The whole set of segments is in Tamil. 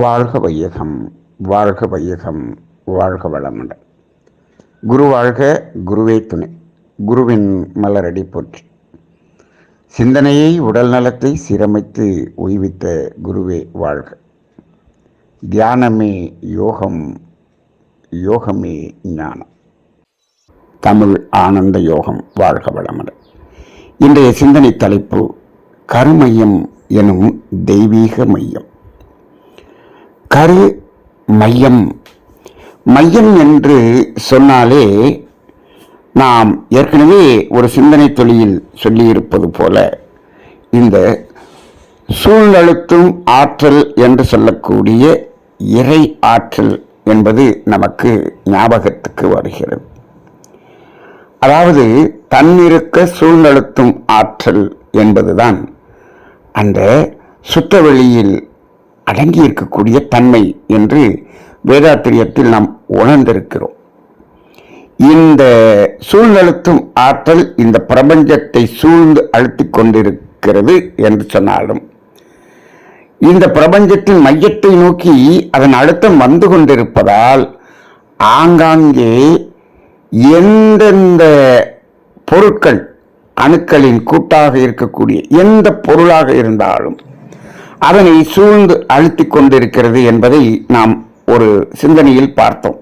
வாழ்க வையகம், வாழ்க வையகம், வாழ்க வளமுடன். குரு வாழ்க, குருவே துணை. குருவின் மலரடி போற்றி. சிந்தனையை, உடல் நலத்தை சீரமைத்து உய்வித்த குருவே வாழ்க. தியானமே யோகம், யோகமே ஞானம். தமிழ் ஆனந்த யோகம். வாழ்க வளமுடன். இன்றைய சிந்தனை தலைப்பு கருமையம் எனும் தெய்வீக மையம். கரு மையம். மையம் என்று சொன்னாலே நாம் ஏற்கனவே ஒரு சிந்தனை தொழில் சொல்லியிருப்பது போல இந்த சூழ்நழுத்தும் ஆற்றல் என்று சொல்லக்கூடிய இறை ஆற்றல் என்பது நமக்கு ஞாபகத்துக்கு வருகிறது. அதாவது தன்னிருக்க சூழ்நழுத்தும் ஆற்றல் என்பதுதான் அந்த சுத்தவெளியில் அடங்கி இருக்கக்கூடிய தன்மை என்று வேதாத்திரியத்தில் நாம் உணர்ந்திருக்கிறோம். இந்த சூழ்நழுத்தும் ஆற்றல் இந்த பிரபஞ்சத்தை சூழ்ந்து அழுத்திக் கொண்டிருக்கிறது என்று சொன்னாலும் இந்த பிரபஞ்சத்தின் மையத்தை நோக்கி அதன் அழுத்தம் வந்து கொண்டிருப்பதால் ஆங்காங்கே எந்தெந்த பொருட்கள் அணுக்களின் கூட்டாக இருக்கக்கூடிய எந்த பொருளாக இருந்தாலும் அதனை சூழ்ந்து அழுத்திக் கொண்டிருக்கிறது என்பதை நாம் ஒரு சிந்தனையில் பார்த்தோம்.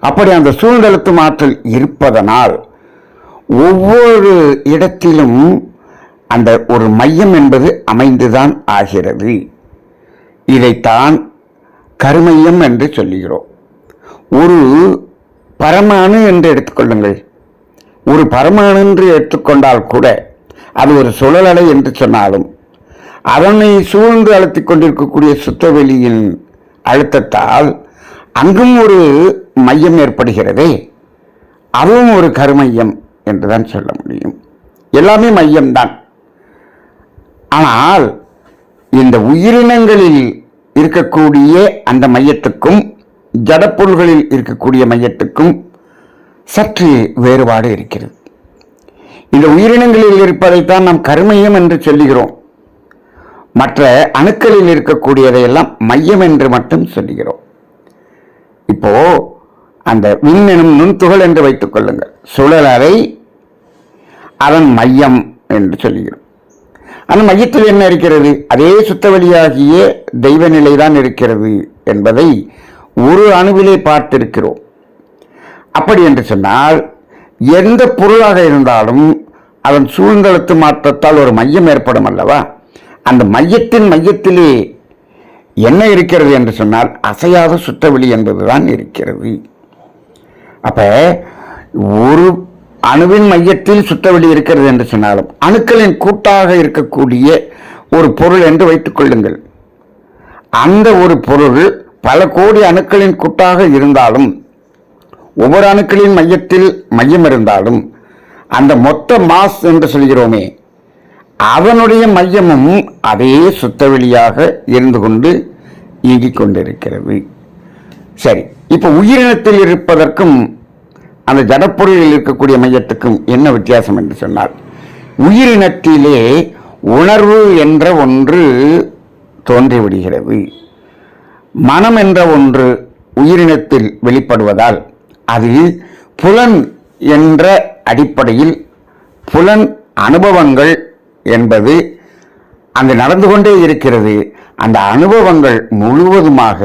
அப்படி அந்த சூழ்ந்தழுத்தும் ஆற்றல் இருப்பதனால் ஒவ்வொரு இடத்திலும் அந்த ஒரு மையம் என்பது அமைந்துதான் ஆகிறது. இதைத்தான் கருமையம் என்று சொல்லுகிறோம். ஒரு பரமாணு என்று எடுத்துக்கொள்ளுங்கள். ஒரு பரமாணு என்று எடுத்துக்கொண்டால் கூட அது ஒரு சுழலலை என்று சொன்னாலும் அதனை சூழ்ந்து அழுத்திக் கொண்டிருக்கக்கூடிய சுத்தவெளியின் அழுத்தத்தால் அங்கும் ஒரு மையம் ஏற்படுகிறதே, அதுவும் ஒரு கருமையம் என்றுதான் சொல்ல முடியும். எல்லாமே மையம்தான். ஆனால் இந்த உயிரினங்களில் இருக்கக்கூடிய அந்த மையத்துக்கும் ஜடப்பொருள்களில் இருக்கக்கூடிய மையத்துக்கும் சற்று வேறுபாடு இருக்கிறது. இந்த உயிரினங்களில் இருப்பதைத்தான் நாம் கருமையம் என்று சொல்லுகிறோம். மற்ற அணுக்களில் இருக்கக்கூடியதையெல்லாம் மையம் என்று மட்டும் சொல்லுகிறோம். இப்போ அந்த விண் எனும் நுண்துகள் என்று வைத்துக் கொள்ளுங்கள். சுழலறை அதன் மையம் என்று சொல்லுகிறோம். அந்த மையத்தில் என்ன இருக்கிறது? அதே சுத்தவெளியாகிய தெய்வ நிலைதான் இருக்கிறது என்பதை ஒரு அணுவிலே பார்த்திருக்கிறோம். அப்படி என்று சொன்னால் எந்த பொருளாக இருந்தாலும் அதன் சூழ்ந்தழுத்து மாற்றத்தால் ஒரு மையம் ஏற்படும் அல்லவா? அந்த மையத்தின் மையத்திலே என்ன இருக்கிறது என்று சொன்னால் அசையாத சுத்தவெளி என்பதுதான் இருக்கிறது. அப்ப ஒரு அணுவின் மையத்தில் சுத்தவெளி இருக்கிறது என்று சொன்னாலும் அணுக்களின் கூட்டாக இருக்கக்கூடிய ஒரு பொருள் என்று வைத்துக் கொள்ளுங்கள். அந்த ஒரு பொருள் பல கோடி அணுக்களின் கூட்டாக இருந்தாலும் ஒவ்வொரு அணுக்களின் மையத்தில் மையம் இருந்தாலும் அந்த மொத்த மாஸ் என்று சொல்கிறோமே அவனுடைய மையமும் அதே சுத்தவெளியாக இருந்து கொண்டு இயங்கிக் கொண்டிருக்கிறது. சரி, இப்ப உயிரினத்தில் இருப்பதற்கும் அந்த ஜடப்பொருளில் இருக்கக்கூடிய மையத்துக்கும் என்ன வித்தியாசம் என்று சொன்னால், உயிரினத்திலே உணர்வு என்ற ஒன்று தோன்றிவிடுகிறது. மனம் என்ற ஒன்று உயிரினத்தில் வெளிப்படுவதால் அது புலன் என்ற அடிப்படையில் புலன் அனுபவங்கள் என்பது அங்கு நடந்து கொண்டே இருக்கிறது. அந்த அனுபவங்கள் முழுவதுமாக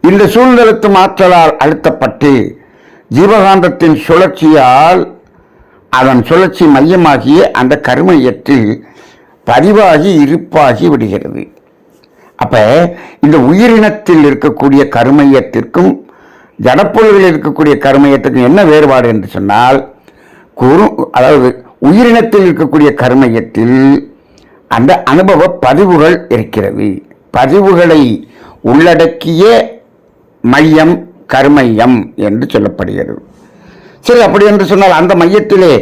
இந்த சூழ்நிலத்து ஆற்றலால் அழுத்தப்பட்டு ஜீவகாந்தத்தின் சுழற்சியால் அதன் சுழற்சி மையமாகிய அந்த கருமையத்தில் பதிவாகி இருப்பாகி விடுகிறது. அப்ப இந்த உயிரினத்தில் இருக்கக்கூடிய கருமையத்திற்கும் ஜடப்பொருள்களில் இருக்கக்கூடிய கருமையத்துக்கும் என்ன வேறுபாடு என்று சொன்னால், அதாவது உயிரினத்தில் இருக்கக்கூடிய கருமையத்தில் அந்த அனுபவ பதிவுகள் இருக்கிறது. பதிவுகளை உள்ளடக்கிய மையம் கருமையம் என்று சொல்லப்படுகிறது. சரி, அப்படி என்று சொன்னால் அந்த மையத்திலே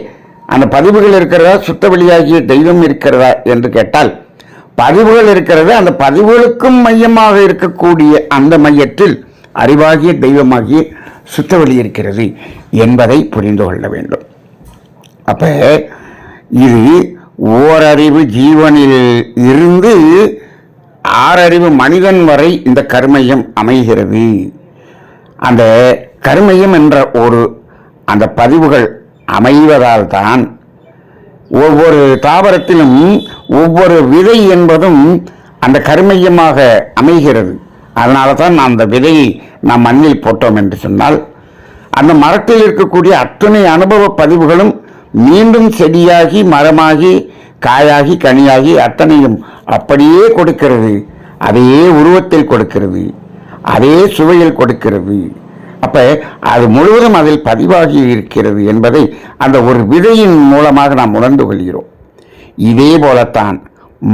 அந்த பதிவுகள் இருக்கிறதா, சுத்தவெளியாகிய தெய்வம் இருக்கிறதா என்று கேட்டால் பதிவுகள் இருக்கிறது. அந்த பதிவுகளுக்கும் மையமாக இருக்கக்கூடிய அந்த மையத்தில் அறிவாகிய தெய்வமாகிய சுத்தவெளி இருக்கிறது என்பதை புரிந்து கொள்ள வேண்டும். அப்ப இது ஓரறிவு ஜீவனில் இருந்து ஆறறிவு மனிதன் வரை இந்த கர்மயம் அமைகிறது. அந்த கர்மயம் என்ற அந்த பதிவுகள் அமைவதால் தான் ஒவ்வொரு தாவரத்திலும் ஒவ்வொரு விதை என்பதும் அந்த கர்மயமாக அமைகிறது. அதனால தான் அந்த விதையை நாம் மண்ணில் போட்டோம் என்று சொன்னால் அந்த மரத்தில் இருக்கக்கூடிய அத்தனை அனுபவ பதிவுகளும் மீண்டும் செடியாகி மரமாகி காயாகி கனியாகி அத்தனையும் அப்படியே கொடுக்கிறது. அதே உருவத்தில் கொடுக்கிறது, அதே சுவையில் கொடுக்கிறது. அப்ப அது முழுவதும் அதில் பதிவாகி இருக்கிறது என்பதை அந்த ஒரு விதையின் மூலமாக நாம் உணர்ந்து கொள்கிறோம். இதே போலத்தான்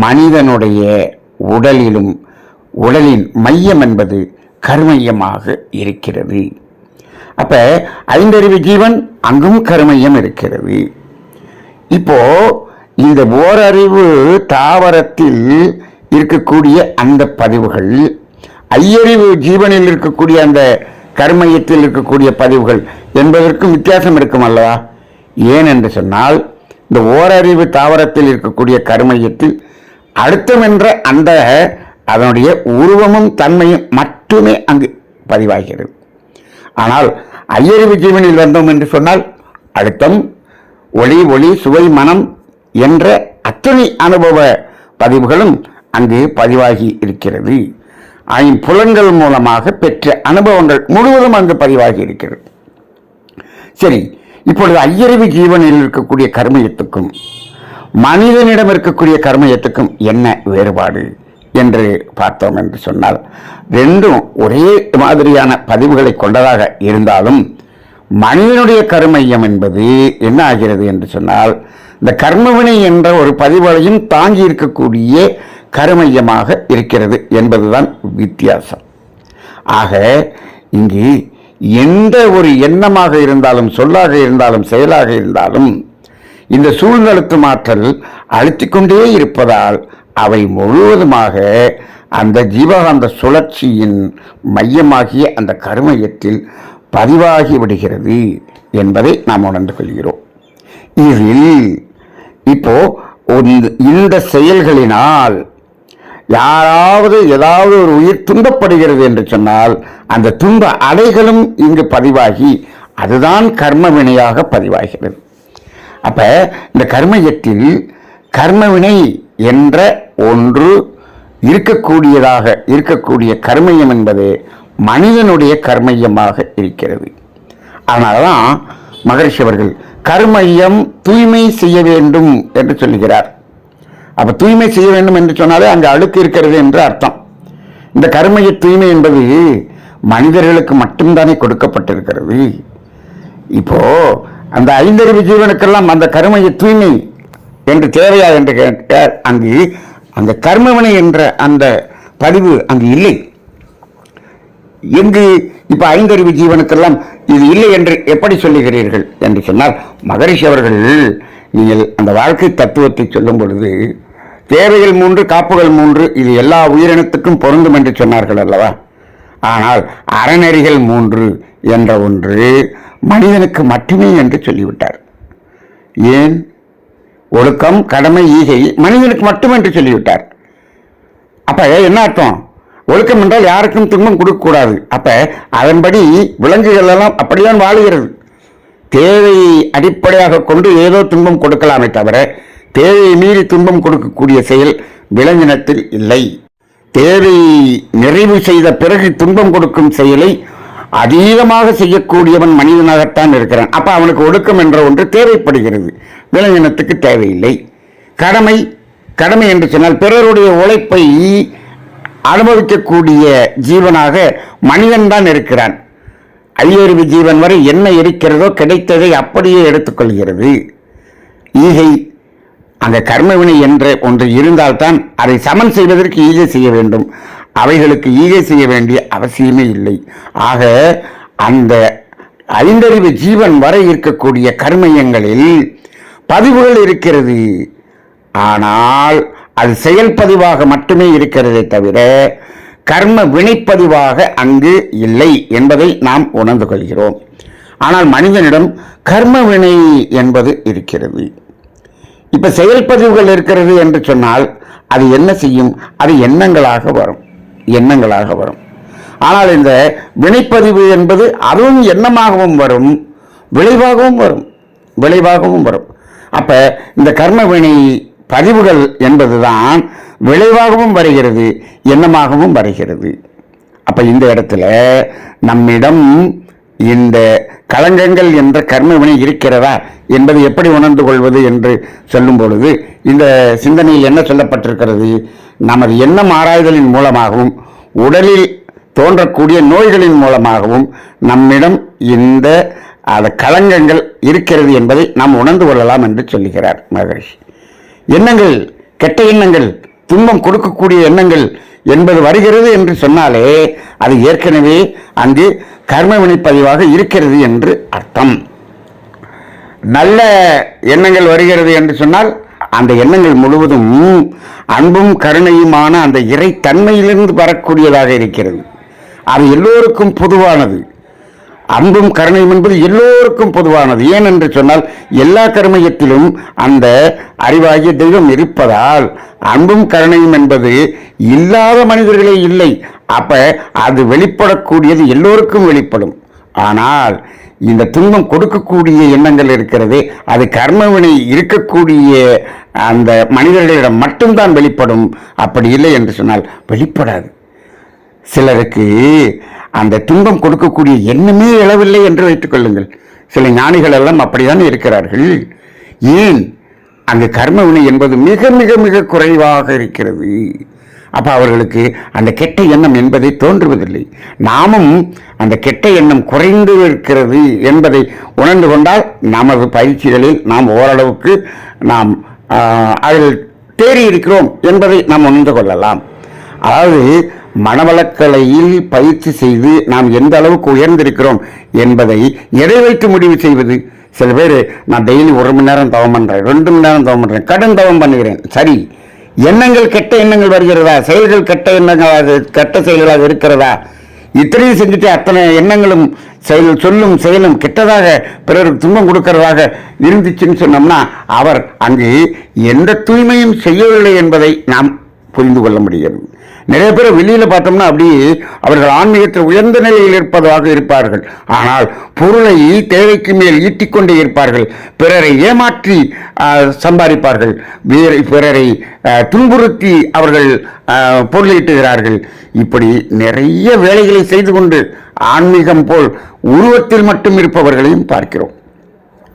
மனிதனுடைய உடலின் மையம் என்பது கருமையமாக இருக்கிறது. அப்ப ஐந்தறிவு ஜீவன் அங்கும் கருமையம் இருக்கிறது. இப்போ இந்த ஓரறிவு தாவரத்தில் இருக்கக்கூடிய அந்த பதிவுகள் ஐயறிவு ஜீவனில் இருக்கக்கூடிய அந்த கர்மயத்தில் இருக்கக்கூடிய பதிவுகள் என்பதற்கும் வித்தியாசம் இருக்கும் அல்லவா? ஏன் என்று சொன்னால் இந்த ஓரறிவு தாவரத்தில் இருக்கக்கூடிய கர்மயத்தில் அழுத்தம் என்ற அதனுடைய உருவமும் தன்மையும் மட்டுமே அங்கு பதிவாகிறது. ஆனால் ஐயறிவு ஜீவனில் வந்தோம் என்று சொன்னால் அழுத்தம், ஒளி, சுவை, மனம் என்ற அத்தனை அனுபவ பதிவுகளும் அங்கு பதிவாகி இருக்கிறது. ஐம்புலன்கள் மூலமாக பெற்ற அனுபவங்கள் முழுவதும் அங்கு பதிவாகி இருக்கிறது. சரி, இப்பொழுது ஐயறிவு ஜீவனில் இருக்கக்கூடிய கர்மயத்துக்கும் மனிதனிடம் இருக்கக்கூடிய கர்மயத்துக்கும் என்ன வேறுபாடு என்று பார்த்தோம் என்று சொன்னால் ரெண்டும் ஒரே மாதிரியான பதிவுகளை கொண்டதாக இருந்தாலும் மனிதனுடைய கர்மயம் என்பது என்ன ஆகிறது என்று சொன்னால் இந்த கர்மவினை என்ற ஒரு பதிவுகளையும் தாங்கி இருக்கக்கூடிய கருமையமாக இருக்கிறது என்பதுதான் வித்தியாசம். ஆக இங்கு எந்த ஒரு எண்ணமாக இருந்தாலும் சொல்லாக இருந்தாலும் செயலாக இருந்தாலும் இந்த சூழ்நிலத்து ஆற்றல் அழுத்திக்கொண்டே இருப்பதால் அவை முழுவதுமாக அந்த ஜீவகாந்த சுழற்சியின் மையமாகிய அந்த கருமையத்தில் பதிவாகி விடுகிறது என்பதை நாம் உணர்ந்து கொள்கிறோம். இதில் இப்போ இந்த செயல்களினால் ஏதாவது ஒரு உயிர் துன்பப்படுகிறது என்று சொன்னால் அந்த துன்ப அலைகளும் இங்கு பதிவாகி அதுதான் கர்ம வினையாக பதிவாகிறது. அப்ப இந்த கர்மயத்தில் கர்மவினை என்ற ஒன்று இருக்கக்கூடிய கர்மயம் என்பது மனிதனுடைய கர்மயமாக இருக்கிறது. அதனாலதான் மகரிஷி அவர்கள் கர்மயம் தூய்மை செய்ய வேண்டும் என்று சொல்லுகிறார். அப்ப தூய்மை செய்ய வேண்டும் என்று சொன்னாலே அங்கு அழுக்கு இருக்கிறது என்று அர்த்தம். இந்த கர்மய தூய்மை என்பது மனிதர்களுக்கு மட்டும்தானே கொடுக்கப்பட்டிருக்கிறது. இப்போ அந்த ஐந்தறிவு ஜீவனுக்கெல்லாம் அந்த கர்மய தூய்மை என்று தேவையா என்று கேட்டால் அங்கு அந்த கர்மவினை என்ற அந்த பதிவு அங்கு இல்லை. எங்கு இப்ப ஐந்தறிவு ஜீவனுக்கெல்லாம் இது இல்லை என்று எப்படி சொல்லுகிறீர்கள் என்று சொன்னால் மகரிஷி அவர்கள் நீங்கள் அந்த வாழ்க்கை தத்துவத்தை சொல்லும் பொழுது தேவைகள் 3 காப்புகள் 3 இது எல்லா உயிரினத்துக்கும் பொருந்தும் என்று சொன்னார்கள் அல்லவா? ஆனால் அறநெறிகள் 3 என்ற ஒன்று மனிதனுக்கு மட்டுமே என்று சொல்லிவிட்டார். ஏன்? ஒழுக்கம், கடமை, ஈகை மனிதனுக்கு மட்டும் என்று சொல்லிவிட்டார். அப்ப என்ன அர்த்தம்? ஒழுக்கம் என்றால் யாருக்கும் துன்பம் கொடுக்கக்கூடாது. அப்ப அதன்படி விலங்குகள் எல்லாம் அப்படிதான் வாழுகிறது. தேவையை அடிப்படையாக கொண்டு ஏதோ துன்பம் கொடுக்கலாமே தவிர தேவையை மீறி துன்பம் கொடுக்கக்கூடிய செயல் விலங்கினத்தில் இல்லை. தேவையை நிறைவு செய்த பிறகு துன்பம் கொடுக்கும் செயலை அதீதமாக செய்யக்கூடியவன் மனிதனாகத்தான் இருக்கிறான். அப்ப அவனுக்கு ஒழுக்கம் என்ற ஒன்று தேவைப்படுகிறது, விலங்கினத்துக்கு தேவையில்லை. கடமை என்று சொன்னால் பிறருடைய உழைப்பை அனுபவிக்கக்கூடிய ஜீவனாக மனிதன் தான் இருக்கிறான். ஐயறிவு ஜீவன் வரை என்ன இருக்கிறதோ கிடைத்ததை அப்படியே எடுத்துக்கொள்கிறது. ஈகை, அந்த கர்மவினை என்ற ஒன்று இருந்தால்தான் அதை சமன் செய்வதற்கு ஈகை செய்ய வேண்டும். அவைகளுக்கு ஈகை செய்ய வேண்டிய அவசியமே இல்லை. ஆக அந்த ஐந்தறிவு ஜீவன் வரை இருக்கக்கூடிய கர்மயங்களில் பதிவுகள் இருக்கிறது. ஆனால் அது செயல்பதிவாக மட்டுமே இருக்கிறதே தவிர கர்ம வினைப்பதிவாக அங்கு இல்லை என்பதை நாம் உணர்ந்து கொள்கிறோம். ஆனால் மனிதனிடம் கர்ம வினை என்பது இருக்கிறது. இப்ப செயல்பதிவுகள் இருக்கிறது என்று சொன்னால் அது என்ன செய்யும்? அது எண்ணங்களாக வரும், எண்ணங்களாக வரும். ஆனால் இந்த வினைப்பதிவு என்பது அதுவும் எண்ணமாகவும் வரும், விளைவாகவும் வரும், விளைவாகவும் வரும். அப்ப இந்த கர்ம வினை பதிவுகள் என்பதுதான் விளைவாகவும் வருகிறது, எண்ணமாகவும் வருகிறது. அப்ப இந்த இடத்துல நம்மிடம் இந்த களங்கங்கள் என்ற கர்ம வினை இருக்கிறதா என்பதை எப்படி உணர்ந்து கொள்வது என்று சொல்லும் பொழுது இந்த சிந்தனையில் என்ன சொல்லப்பட்டிருக்கிறது? நமது எண்ணம் ஆராய்தலின் மூலமாகவும் உடலில் தோன்றக்கூடிய நோய்களின் மூலமாகவும் நம்மிடம் இந்த களங்கங்கள் இருக்கிறது என்பதை நாம் உணர்ந்து கொள்ளலாம் என்று சொல்லுகிறார் மகரிஷி. எண்ணங்கள், கெட்ட எண்ணங்கள், துன்பம் கொடுக்கக்கூடிய எண்ணங்கள் என்பது வருகிறது என்று சொன்னாலே அது ஏற்கனவே அங்கு கர்ம வினைப்பதிவாக இருக்கிறது என்று அர்த்தம். நல்ல எண்ணங்கள் வருகிறது என்று சொன்னால் அந்த எண்ணங்கள் முழுவதும் அன்பும் கருணையுமான அந்த இறைத்தன்மையிலிருந்து வரக்கூடியதாக இருக்கிறது. அது எல்லோருக்கும் பொதுவானது. அன்பும் கருணையும் என்பது எல்லோருக்கும் பொதுவானது. ஏன் என்று சொன்னால் எல்லா கர்மயத்திலும் அந்த அறிவாகிய தெய்வம் இருப்பதால் அன்பும் கருணையும் என்பது இல்லாத மனிதர்களே இல்லை. அப்ப அது வெளிப்படக்கூடியது எல்லோருக்கும் வெளிப்படும். ஆனால் இந்த துன்பம் கொடுக்கக்கூடிய எண்ணங்கள் இருக்கிறதே, அது கர்மவினை இருக்கக்கூடிய அந்த மனிதர்களிடம் மட்டும்தான் வெளிப்படும். அப்படி இல்லை என்று சொன்னால் வெளிப்படாது. சிலருக்கு அந்த துன்பம் கொடுக்கக்கூடிய எண்ணமே எழவில்லை என்று வைத்துக் கொள்ளுங்கள். சில ஞானிகள் எல்லாம் அப்படித்தான் இருக்கிறார்கள். ஏன்? அங்கு கர்மவினை என்பது மிக மிக மிக குறைவாக இருக்கிறது. அப்ப அவர்களுக்கு அந்த கெட்ட எண்ணம் என்பதை தோன்றுவதில்லை. நாமும் அந்த கெட்ட எண்ணம் குறைந்து இருக்கிறது என்பதை உணர்ந்து கொண்டால் நமது பயிற்சிகளில் நாம் ஓரளவுக்கு நாம் அதில் தேறி இருக்கிறோம் என்பதை நாம் உணர்ந்து கொள்ளலாம். அதாவது மனவளக்கலையில் பயிற்சி செய்து நாம் எந்த அளவுக்கு உயர்ந்திருக்கிறோம் என்பதை எதை வைத்து முடிவு செய்வது? சில பேர் நான் டெய்லி 1 மணி நேரம் தவம் பண்றேன், 2 மணி நேரம் தவம் பண்றேன், கடன் தவம் பண்ணுகிறேன். சரி, எண்ணங்கள் கெட்ட எண்ணங்கள் வருகிறதா? செயல்கள் கெட்ட எண்ணங்களாக, கெட்ட செயல்களாக இருக்கிறதா? இத்தனையும் செஞ்சுட்டு அத்தனை எண்ணங்களும் சொல்லும் செயலும் கெட்டதாக பிறருக்கு துன்பம் கொடுக்கிறதாக இருந்துச்சுன்னு சொன்னோம்னா அவர் அங்கு எந்த தூய்மையும் செய்யவில்லை என்பதை நாம் புரிந்து கொள்ள முடிகிறது. நிறைய பேர் வெளியில பார்த்தோம்னா அப்படி அவர்கள் ஆன்மீகத்தில் உயர்ந்த நிலையில் இருப்பதாக இருப்பார்கள். ஆனால் பொருளை தேவைக்கு மேல் ஈட்டிக்கொண்டே இருப்பார்கள். பிறரை ஏமாற்றி சம்பாதிப்பார்கள். பிறரை துன்புறுத்தி அவர்கள் பொருள் ஈட்டுகிறார்கள். இப்படி நிறைய வேலைகளை செய்து கொண்டு ஆன்மீகம் போல் உருவத்தில் மட்டும் இருப்பவர்களையும் பார்க்கிறோம்.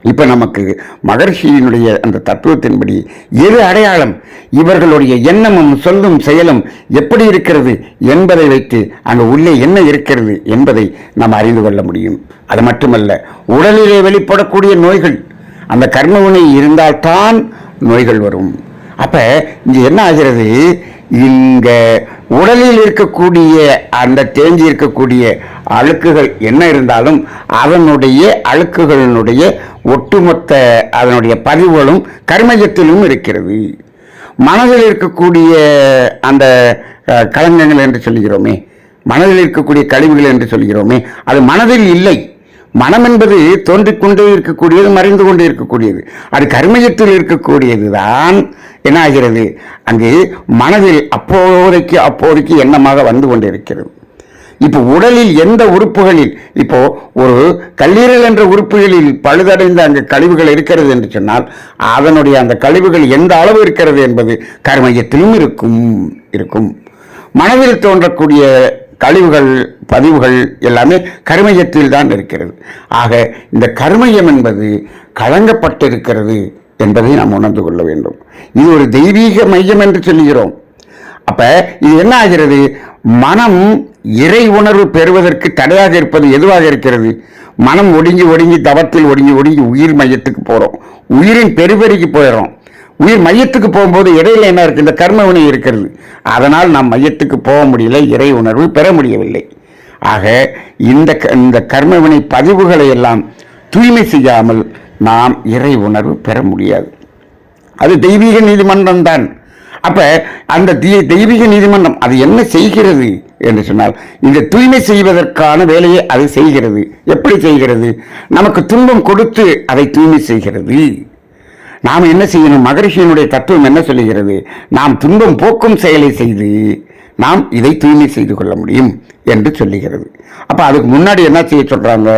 இப்ப நமக்கு மகர்ஷியினுடைய அந்த தத்துவத்தின்படி எது அடையாளம், இவர்களுடைய எண்ணமும் சொல்லும் செயலும் எப்படி இருக்கிறது என்பதை வைத்து அங்கு உள்ளே என்ன இருக்கிறது என்பதை நாம் அறிந்து கொள்ள முடியும். அது மட்டுமல்ல, உடலிலே வெளிப்படக்கூடிய நோய்கள், அந்த கர்மவினை இருந்தால்தான் நோய்கள் வரும். அப்ப இங்க என்ன ஆகிறது? இங்க உடலில் இருக்கக்கூடிய அந்த தேங்கி இருக்கக்கூடிய அழுக்குகள் என்ன இருந்தாலும் அதனுடைய அழுக்குகளினுடைய ஒட்டுமொத்த அதனுடைய பதிவுகளும் கர்மயத்திலும் இருக்கிறது. மனதில் இருக்கக்கூடிய அந்த களங்கங்கள் என்று சொல்கிறோமே, மனதில் இருக்கக்கூடிய கழிவுகள் என்று சொல்கிறோமே, அது மனதில் இல்லை. மனம் என்பது தோன்றிக்கொண்டே இருக்கக்கூடியது, மறைந்து கொண்டே இருக்கக்கூடியது. அது கர்மயத்தில் இருக்கக்கூடியது தான் என்ன ஆகிறது? அங்கு மனதில் அப்போதைக்கு எண்ணமாக வந்து கொண்டிருக்கிறது. இப்போ உடலில் எந்த உறுப்புகளில், இப்போ ஒரு கல்லீரல் என்ற உறுப்புகளில் பழுதடைந்த அங்கு கழிவுகள் இருக்கிறது என்று சொன்னால் அதனுடைய அந்த கழிவுகள் எந்த அளவு இருக்கிறது என்பது கர்மயத்திலும் இருக்கும். மனதில் தோன்றக்கூடிய கழிவுகள், பதிவுகள் எல்லாமே கர்மயத்தில் தான் இருக்கிறது. ஆக இந்த கர்மயம் என்பது கலங்கப்பட்டிருக்கிறது என்பதை நாம் உணர்ந்து கொள்ள வேண்டும். இது ஒரு தெய்வீக மையம் என்று சொல்கிறோம். அப்ப இது என்ன ஆகிறது? மனம் இறை உணர்வு பெறுவதற்கு தடையாக இருப்பது எதுவாக இருக்கிறது? மனம் ஒடுங்கி தவத்தில் ஒடுங்கி உயிர் மையத்துக்கு போறோம், உயிரின் பெருபெருகி போயிடும். உயிர் மையத்துக்கு போகும்போது இடையில என்ன இருக்கு? இந்த கர்மவினை இருக்கிறது. அதனால் நாம் மையத்துக்கு போக முடியல, இறை உணர்வு பெற முடியவில்லை. ஆக இந்த கர்மவினை பதிவுகளை எல்லாம் தூய்மை செய்யாமல் நாம் இறை உணர்வு பெற முடியாது. அது தெய்வீக நீதிமன்றம் தான். அப்ப அந்த தெய்வீக நீதிமன்றம் அது என்ன செய்கிறது என்று சொன்னால் இந்த தூய்மை செய்வதற்கான வேலையை அது செய்கிறது. எப்படி செய்கிறது? நமக்கு துன்பம் கொடுத்து அதை தூய்மை செய்கிறது. நாம் என்ன செய்யணும்? மகரிஷியினுடைய தத்துவம் என்ன சொல்லுகிறது? நாம் துன்பம் போக்கும் செயலை செய்து நாம் இதை தூய்மை செய்து கொள்ள முடியும் என்று சொல்லுகிறது. அப்ப அதுக்கு முன்னாடி என்ன செய்ய சொல்றாங்க?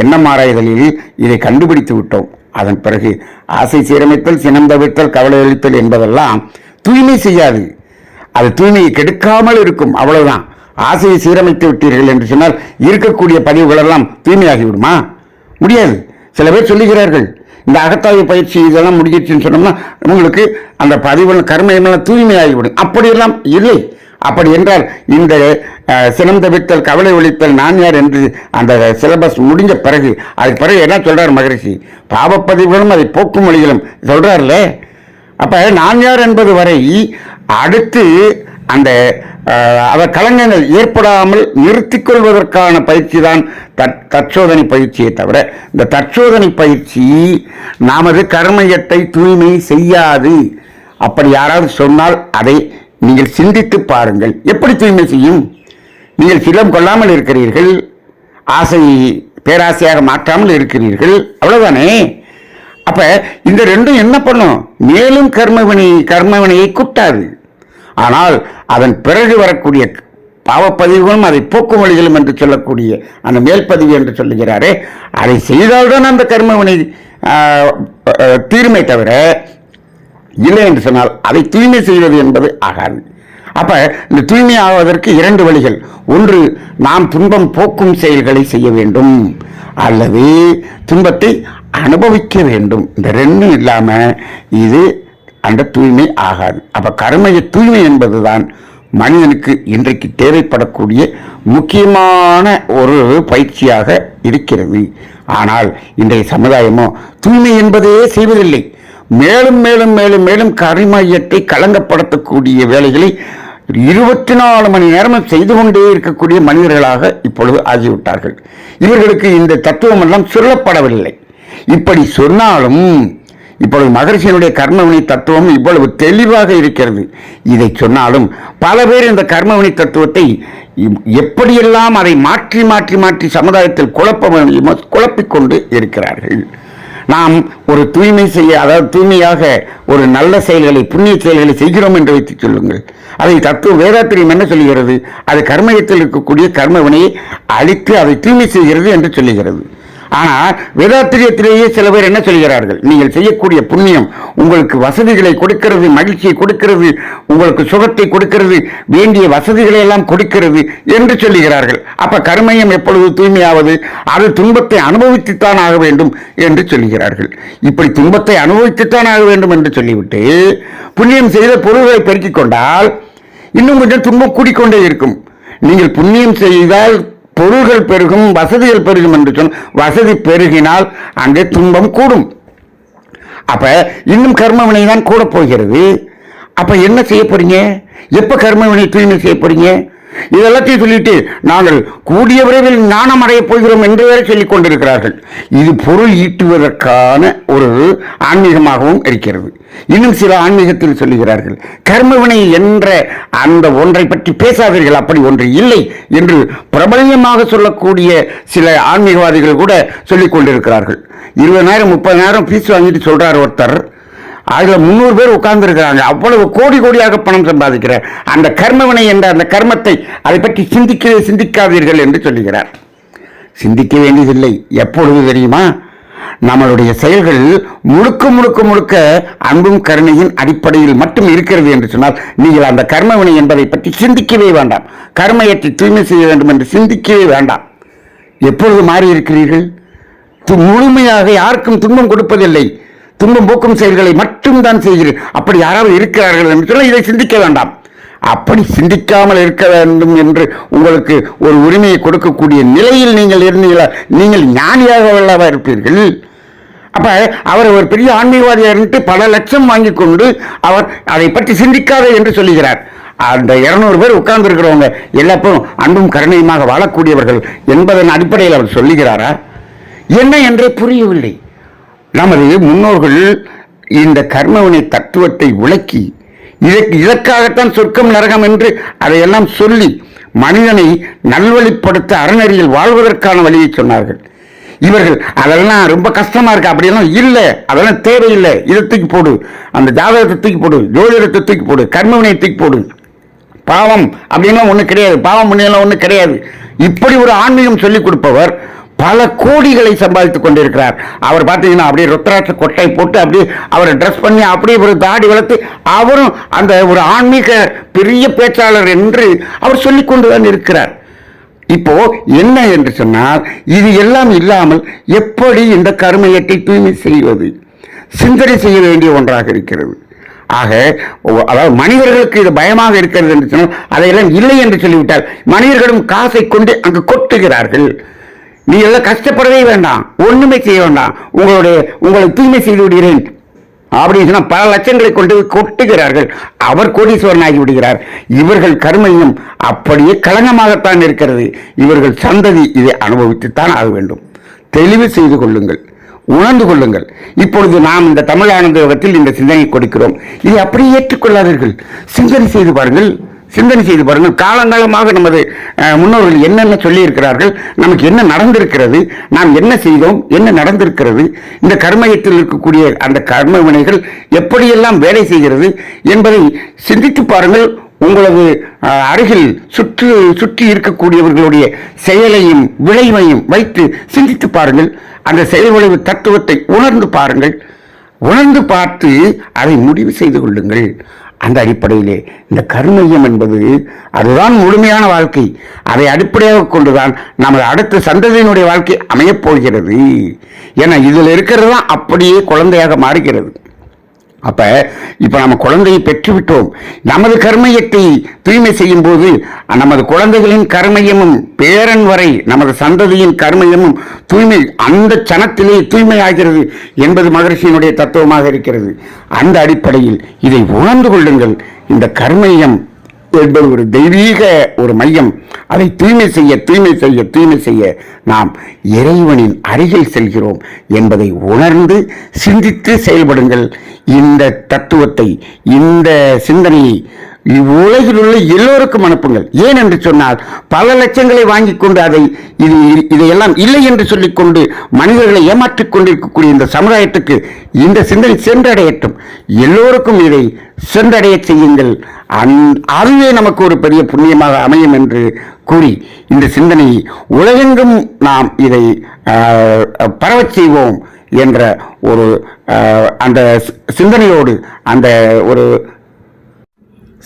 எண்ணம் ஆராய்தலில் இதை கண்டுபிடித்து விட்டோம். அதன் பிறகு ஆசை சீரமைத்தல், சினம் தவிர்த்தல், கவலை அளித்தல் என்பதெல்லாம் தூய்மை செய்யாது. அது தூய்மையை கெடுக்காமல் இருக்கும், அவ்வளவுதான். ஆசையை சீரமைத்து விட்டீர்கள் என்று சொன்னால் இருக்கக்கூடிய பதிவுகள் எல்லாம் தூய்மையாகி விடுமா? முடியாது. சில பேர் சொல்லுகிறார்கள், இந்த அகத்தாய்வு பயிற்சி இதெல்லாம் முடிஞ்சிருச்சுன்னு சொன்னோம்னா உங்களுக்கு அந்த பதிவுகள் கர்மையெல்லாம் தூய்மையாகிவிடும். அப்படியெல்லாம் இல்லை. அப்படி என்றால் இந்த சினம் தவிர்த்தல், கவலை ஒழித்தல், நான் யார் என்று அந்த சிலபஸ் முடிஞ்ச பிறகு அதுக்கு பிறகு என்ன சொல்றார் மகரிஷி? பாவப்பதிவுகளும் அதை போக்கும் வழிகளும் சொல்றாருல்ல. அப்ப நான் யார் என்பது வரை அடுத்து அந்த அவர் கலங்கங்கள் ஏற்படாமல் நிறுத்திக் கொள்வதற்கான பயிற்சி தான் தற்சோதனை பயிற்சியை தவிர, இந்த தற்சோதனை பயிற்சி நமது கர்மயத்தை தூய்மை செய்யாது. அப்படி யாராவது சொன்னால் அதை நீங்கள் சிந்தித்து பாருங்கள். எப்படி தூய்மை செய்யும்? நீங்கள் சிலம் கொள்ளாமல் இருக்கிறீர்கள், ஆசை பேராசையாக மாற்றாமல் இருக்கிறீர்கள், அவ்வளவுதானே. அப்ப இந்த ரெண்டும் என்ன பண்ணும்? மேலும் கர்மவினையை கூட்டாது. ஆனால் அதன் பிறகு வரக்கூடிய பாவப்பதிவுகளும் அதை போக்கும் வழிகளும் என்று சொல்லக்கூடிய அந்த மேல்பதிவு என்று சொல்லுகிறாரே, அதை செய்தால்தான் அந்த கர்மவினை தீர்மை தவிர இல்லை என்று சொன்னால் அதை தூய்மை செய்வது என்பது ஆகாது. அப்ப இந்த தூய்மை ஆவதற்கு இரண்டு வழிகள். ஒன்று, நாம் துன்பம் போக்கும் செயல்களை செய்ய வேண்டும், அல்லது துன்பத்தை அனுபவிக்க வேண்டும். இந்த ரெண்டும் இல்லாம இது அந்த தூய்மை ஆகாது. அப்ப கர்மய தூய்மை என்பதுதான் மனிதனுக்கு இன்றைக்கு தேவைப்படக்கூடிய முக்கியமான ஒரு பயிற்சியாக இருக்கிறது. ஆனால் இன்றைய சமுதாயமோ தூய்மை என்பதே செய்வதில்லை. மேலும் மேலும் மேலும் மேலும் கர்மயத்தை களங்கப்படுத்தக்கூடிய வேலைகளை 24 மணி நேரமும் செய்து கொண்டே இருக்கக்கூடிய மனிதர்களாக இப்பொழுது ஆகிவிட்டார்கள். இவர்களுக்கு இந்த தத்துவம் எல்லாம் சொல்லப்படவில்லை. இப்படி சொன்னாலும் இப்பொழுது மகரிஷியினுடைய கர்மவினை தத்துவம் இவ்வளவு தெளிவாக இருக்கிறது. இதை சொன்னாலும் பல பேர் இந்த கர்மவினை தத்துவத்தை எப்படியெல்லாம் அதை மாற்றி மாற்றி மாற்றி சமுதாயத்தில் குழப்பிக்கொண்டு இருக்கிறார்கள். நாம் ஒரு தூய்மை செய்ய, அதாவது தூய்மையாக ஒரு நல்ல செயல்களை, புண்ணிய செயல்களை செய்கிறோம் என்று வைத்துச் சொல்லுங்கள். அதை தத்துவம் வேதாத்திரியம் என்ன சொல்லுகிறது? அது கர்மயத்தில் இருக்கக்கூடிய கர்மவினையை அழித்து அதை தூய்மை செய்கிறது என்று சொல்லுகிறது. ஆனால் வேதாத்திரியத்திலேயே சில பேர் என்ன சொல்கிறார்கள்? நீங்கள் செய்யக்கூடிய புண்ணியம் உங்களுக்கு வசதிகளை கொடுக்கிறது, மகிழ்ச்சியை கொடுக்கிறது, உங்களுக்கு சுகத்தை கொடுக்கிறது, வேண்டிய வசதிகளை எல்லாம் கொடுக்கிறது என்று சொல்லுகிறார்கள். அப்ப கர்மயம் எப்பொழுது தூய்மையாவது? அது துன்பத்தை அனுபவித்துத்தான் ஆக வேண்டும் என்று சொல்லுகிறார்கள். இப்படி துன்பத்தை அனுபவித்துத்தான் ஆக வேண்டும் என்று சொல்லிவிட்டு புண்ணியம் செய்த பொருள்களை பெருக்கிக் கொண்டால் இன்னும் கொஞ்சம் துன்பம் கூடிக்கொண்டே இருக்கும். நீங்கள் புண்ணியம் செய்தால் பொருள்கள் பெருகும், வசதிகள் பெருகும் என்று சொன்ன, வசதி பெருகினால் அங்கே துன்பம் கூடும். அப்ப இன்னும் கர்மவினை தான் கூட போகிறது. அப்ப என்ன செய்ய போறீங்க? எப்ப கர்மவினை தூய்மை செய்ய போறீங்க? இதெல்லாத்தையும் சொல்லிட்டு நாங்கள் கூடிய விரைவில் ஞானம் அடைய போகிறோம் என்று வேற சொல்லிக் கொண்டிருக்கிறார்கள். இது பொருள் ஈட்டுவதற்கான ஒரு ஆன்மீகமாகவும் இருக்கிறது. இன்னும் சில ஆன்மீகத்தில் சொல்லுகிறார்கள், கர்மவினை என்ற அந்த ஒன்றை பற்றி பேசாதீர்கள், அப்படி ஒன்று இல்லை என்று பிரபலமாக சொல்லக்கூடிய சில ஆன்மீகவாதிகள் கூட சொல்லிக் கொண்டிருக்கிறார்கள். 20,000 30,000 ஃபீஸ் வாங்கிட்டு சொல்றார் ஒருத்தர், அதுல 300 பேர் உட்கார்ந்து இருக்கிறாங்க. அவ்வளவு கோடி கோடியாக பணம் சம்பாதிக்கிற அந்த கர்மவினை என்ற அந்த கர்மத்தை அதை பற்றி சிந்திக்காதீர்கள் என்று சொல்லுகிறார். சிந்திக்க வேண்டியதில்லை. எப்பொழுது தெரியுமா? நம்மளுடைய செயல்கள் முழுக்க முழுக்க முழுக்க அன்பும் கருணையின் அடிப்படையில் மட்டும் இருக்கிறது என்று சொன்னால் நீங்கள் அந்த கர்மவினை என்பதை பற்றி சிந்திக்கவே வேண்டாம். கர்மயத்தை தூய்மை செய்ய வேண்டும் என்று சிந்திக்கவே வேண்டாம். எப்பொழுது மாறி இருக்கிறீர்கள்? முழுமையாக யாருக்கும் துன்பம் கொடுப்பதில்லை, துன்பம் போக்கும் செயல்களை மட்டும் தான் செய்கிறீர்கள். அப்படி யாராவது இருக்கிறார்கள் என்று சொல்ல இதை சிந்திக்க வேண்டாம். அப்படி சிந்திக்காமல் இருக்க வேண்டும் என்று உங்களுக்கு ஒரு உரிமையை கொடுக்கக்கூடிய நிலையில் நீங்கள் இருந்தீங்களா, நீங்கள் ஞானியாக இருப்பீர்கள். அப்ப அவர் ஒரு பெரிய ஆன்மீகவாதியாக இருந்து பல லட்சம் வாங்கி கொண்டு அவர் அதை பற்றி சிந்திக்காத என்று சொல்லுகிறார். அந்த 200 பேர் உட்கார்ந்து இருக்கிறவங்க எல்லாரும் அன்பும் கருணையுமாக வாழக்கூடியவர்கள் என்பதன் அடிப்படையில் அவர் சொல்லுகிறாரா என்ன என்றே புரியவில்லை. நமது முன்னோர்கள் இந்த கர்மவினை தத்துவத்தை விளக்கி இதற்காகத்தான் சொர்க்கம் நரகம் என்று அதையெல்லாம் சொல்லி மனிதனை நல்வழிப்படுத்த அறநெறியில் வாழ்வதற்கான வழியை சொன்னார்கள். இவர்கள் அதெல்லாம் ரொம்ப கஷ்டமா இருக்கு அப்படியெல்லாம் இல்லை, அதெல்லாம் தேவையில்லை, இதை தூக்கி போடு, அந்த ஜாதகத்தை தூக்கி போடு, ஜோதிடத்தை தூக்கி போடு, கர்மவினை தூக்கி போடு, பாவம் அப்படின்னா ஒண்ணு கிடையாது, பாவம் புண்ணியம் ஒண்ணு கிடையாது. இப்படி ஒரு ஆன்மீகம் சொல்லிக் கொடுப்பவர் பல கோடிகளை சம்பாதித்துக் கொண்டிருக்கிறார். அவர் பார்த்தீங்கன்னா அப்படியே ருத்ராட்ச கொட்டை போட்டு அப்படியே அவரை ட்ரெஸ் பண்ணி அப்படியே ஒரு தாடி வளர்த்து அவரும் அந்த ஒரு ஆன்மீக பெரிய பேச்சாளர் என்று அவர் சொல்லிக் கொண்டுதான் இருக்கிறார். இப்போ என்ன என்று சொன்னால், இது எல்லாம் இல்லாமல் எப்படி இந்த கர்மயத்தை தூய்மை செய்வது, சிந்தனை செய்ய வேண்டிய ஒன்றாக இருக்கிறது. ஆக அதாவது மனிதர்களுக்கு இது பயமாக இருக்கிறது என்று சொன்னால் அதையெல்லாம் இல்லை என்று சொல்லிவிட்டால் மனிதர்களும் காசை கொண்டு அங்கு கொட்டுகிறார்கள். நீ எல்லாம் கஷ்டப்படவே வேண்டாம், ஒண்ணுமே செய்ய வேண்டாம், உங்களை தூய்மை செய்து விடுகிறேன் அப்படின்னு சொன்னா பல லட்சங்களை கொண்டு கொட்டுகிறார்கள். அவர் கோடீஸ்வரன் ஆகி விடுகிறார். இவர்கள் கர்மையும் அப்படியே களங்கமாகத்தான் இருக்கிறது. இவர்கள் சந்ததி இதை அனுபவித்துத்தான் ஆக வேண்டும். தெளிவு செய்து கொள்ளுங்கள், உணர்ந்து கொள்ளுங்கள். இப்பொழுது நாம் இந்த தமிழ் ஆனந்தத்தில் இந்த சிந்தனை கொடுக்கிறோம், இதை அப்படியே ஏற்றுக்கொள்ளாதீர்கள். சிந்தனை செய்து பாருங்கள், சிந்தனை செய்து பாருங்கள். காலங்காலமாக நமது முன்னோர்கள் என்னென்ன சொல்லி இருக்கிறார்கள், நமக்கு என்ன நடந்திருக்கிறது, நாம் என்ன செய்தோம், என்ன நடந்திருக்கிறது, இந்த கர்மயத்தில் இருக்கக்கூடிய அந்த கர்ம வினைகள் எப்படியெல்லாம் வேலை செய்கிறது என்பதை சிந்தித்து பாருங்கள். உங்களது அருகில் சுற்றி இருக்கக்கூடியவர்களுடைய செயலையும் விளைவையும் வைத்து சிந்தித்து பாருங்கள். அந்த செயல் விளைவு தத்துவத்தை உணர்ந்து பாருங்கள். உணர்ந்து பார்த்து அதை முடிவு செய்து கொள்ளுங்கள். அந்த அடிப்படையிலே இந்த கர்மயம் என்பது அதுதான் முழுமையான வாழ்க்கை. அதை அடிப்படையாக கொண்டுதான் நமது அடுத்த சந்ததியினுடைய வாழ்க்கை அமையப் போகிறது. ஏன்னா இதில் இருக்கிறது தான் அப்படியே குழந்தையாக மாறுகிறது. இப்ப நம்ம குழந்தையை பெற்றுவிட்டோம். நமது கர்மயத்தை தூய்மை செய்யும் போது நமது குழந்தைகளின் கர்மயமும் பேரன் வரை நமது சந்ததியின் கர்மயமும் தூய்மை அந்த சனத்திலே தூய்மை ஆகிறது என்பது மகரிஷியினுடைய தத்துவமாக இருக்கிறது. அந்த அடிப்படையில் இதை உணர்ந்து கொள்ளுங்கள். இந்த கர்மயம் என்பது ஒரு தெய்வீக ஒரு மையம். அதை தூய்மை செய்ய நாம் இறைவனின் அருகில் செல்கிறோம் என்பதை உணர்ந்து சிந்தித்து செயல்படுங்கள். இந்த தத்துவத்தை, இந்த சிந்தனையை உலகில் உள்ள எல்லோருக்கும் அனுப்புங்கள். ஏன் என்று சொன்னால் பல லட்சங்களை வாங்கி கொண்டு இதையெல்லாம் இல்லை என்று சொல்லிக்கொண்டு மனிதர்களை ஏமாற்றிக் கொண்டிருக்கக்கூடிய இந்த சமுதாயத்துக்கு இந்த சிந்தனை சென்றடையட்டும். எல்லோருக்கும் இதை சென்றடைய செய்யுங்கள். அதுவே நமக்கு ஒரு பெரிய புண்ணியமாக அமையும் என்று கூறி இந்த சிந்தனையை உலகெங்கும் நாம் இதை பரவச் செய்வோம் என்ற ஒரு அந்த சிந்தனையோடு, அந்த ஒரு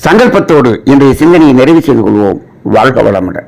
சங்கல்பத்தோடு இன்றைய சிந்தனையை நிறைவு செய்து கொள்வோம். வாழ்க வளமுடன்.